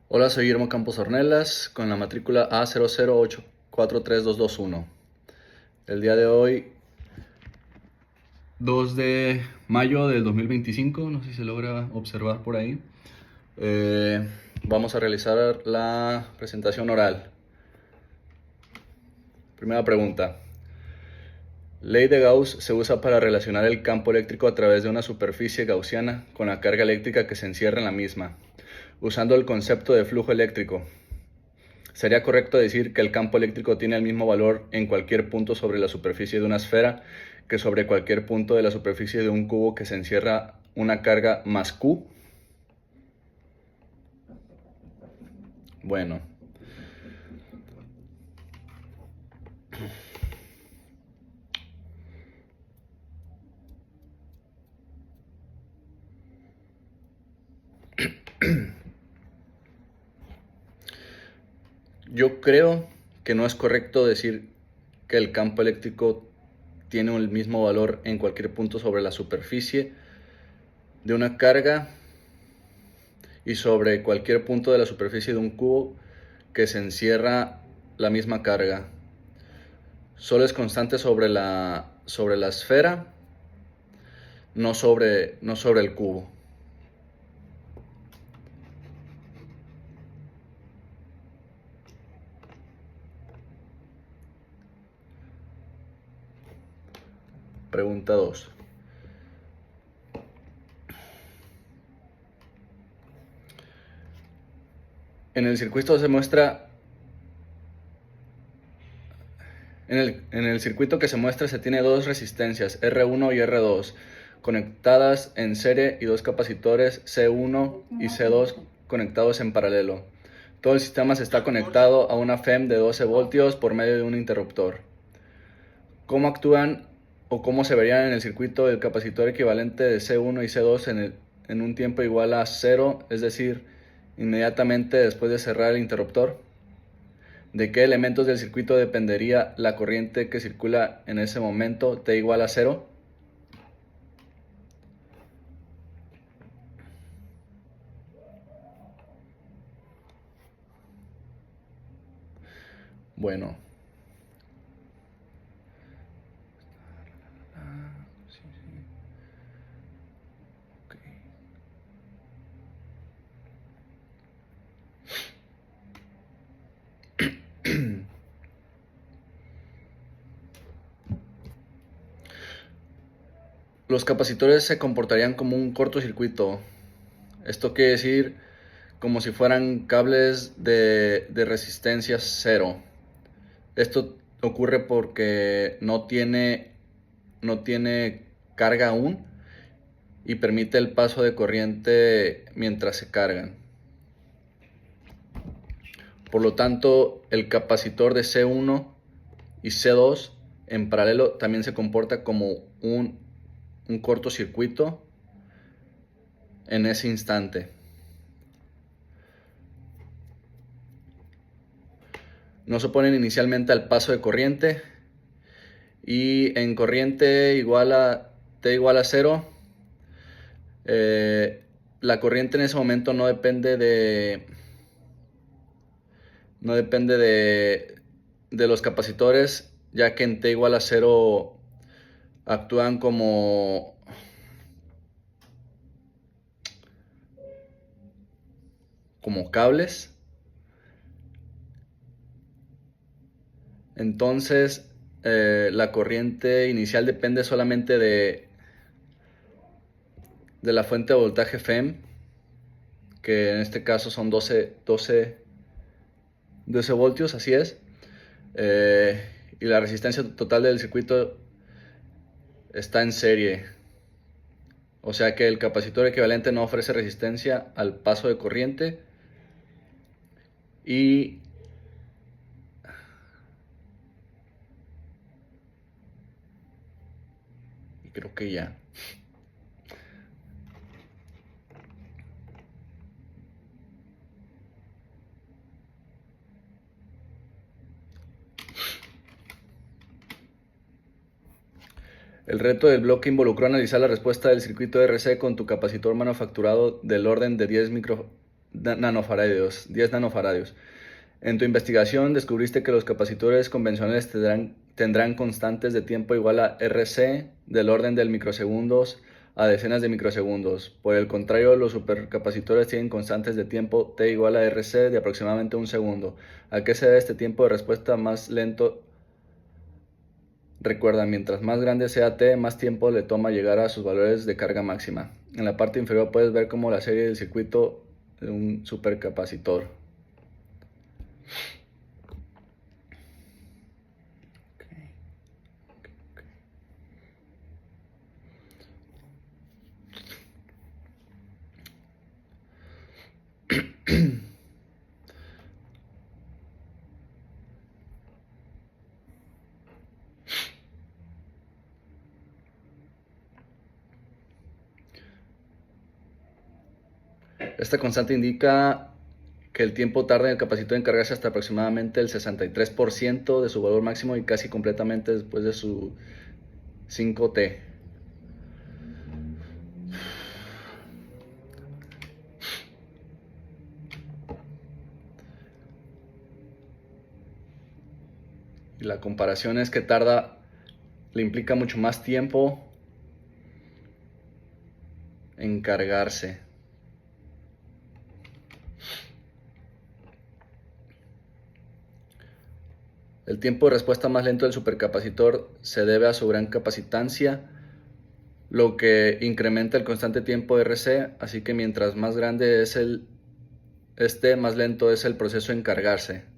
Hola, soy Guillermo Campos Ornelas con la matrícula A00843221. El día de hoy, 2 de mayo del 2025, no sé si se logra observar por ahí, vamos a realizar la presentación oral. Primera pregunta. Ley de Gauss se usa para relacionar el campo eléctrico a través de una superficie gaussiana con la carga eléctrica que se encierra en la misma, usando el concepto de flujo eléctrico. Sería correcto decir que el campo eléctrico tiene el mismo valor en cualquier punto sobre la superficie de una esfera que sobre cualquier punto de la superficie de un cubo que se encierra una carga más Q. Bueno, yo creo que no es correcto decir que el campo eléctrico tiene el mismo valor en cualquier punto sobre la superficie de una carga y sobre cualquier punto de la superficie de un cubo que se encierra la misma carga. Solo es constante sobre la esfera, no sobre el cubo. Pregunta 2. En el circuito se muestra en el circuito que se muestra se tiene dos resistencias R1 y R2 conectadas en serie y dos capacitores C1 y C2 conectados en paralelo. Todo el sistema está conectado a una FEM de 12 voltios por medio de un interruptor. ¿Cómo actúan o cómo se verían en el circuito el capacitor equivalente de C1 y C2 en un tiempo igual a 0, es decir, inmediatamente después de cerrar el interruptor? ¿De qué elementos del circuito dependería la corriente que circula en ese momento T igual a 0? Bueno, los capacitores se comportarían como un cortocircuito. Esto quiere decir como si fueran cables de resistencia cero. Esto ocurre porque no tiene carga aún y permite el paso de corriente mientras se cargan. Por lo tanto, el capacitor de C1 y C2 en paralelo también se comporta como un cortocircuito en ese instante. No se oponen inicialmente al paso de corriente y en corriente igual a T igual a 0, la corriente en ese momento no depende de los capacitores, ya que en T igual a 0 actúan como cables. Entonces, la corriente inicial depende solamente de la fuente de voltaje FEM, que en este caso son 12 voltios, así es. Y la resistencia total del circuito está en serie. O sea que el capacitor equivalente no ofrece resistencia al paso de corriente. Y creo que ya. El reto del bloque involucró analizar la respuesta del circuito RC con tu capacitor manufacturado del orden de nanofaradios, 10 nanofaradios. En tu investigación descubriste que los capacitores convencionales tendrán constantes de tiempo igual a RC del orden de microsegundos a decenas de microsegundos. Por el contrario, los supercapacitores tienen constantes de tiempo T igual a RC de aproximadamente un segundo. ¿A qué se debe este tiempo de respuesta más lento? Recuerda, mientras más grande sea T, más tiempo le toma llegar a sus valores de carga máxima. En la parte inferior puedes ver como la serie del circuito de un supercapacitor. Esta constante indica que el tiempo tarda en el capacitor en cargarse hasta aproximadamente el 63% de su valor máximo y casi completamente después de su 5T. Y la comparación es que le implica mucho más tiempo en cargarse. El tiempo de respuesta más lento del supercapacitor se debe a su gran capacitancia, lo que incrementa el constante tiempo RC, así que mientras más grande es más lento es el proceso en cargarse.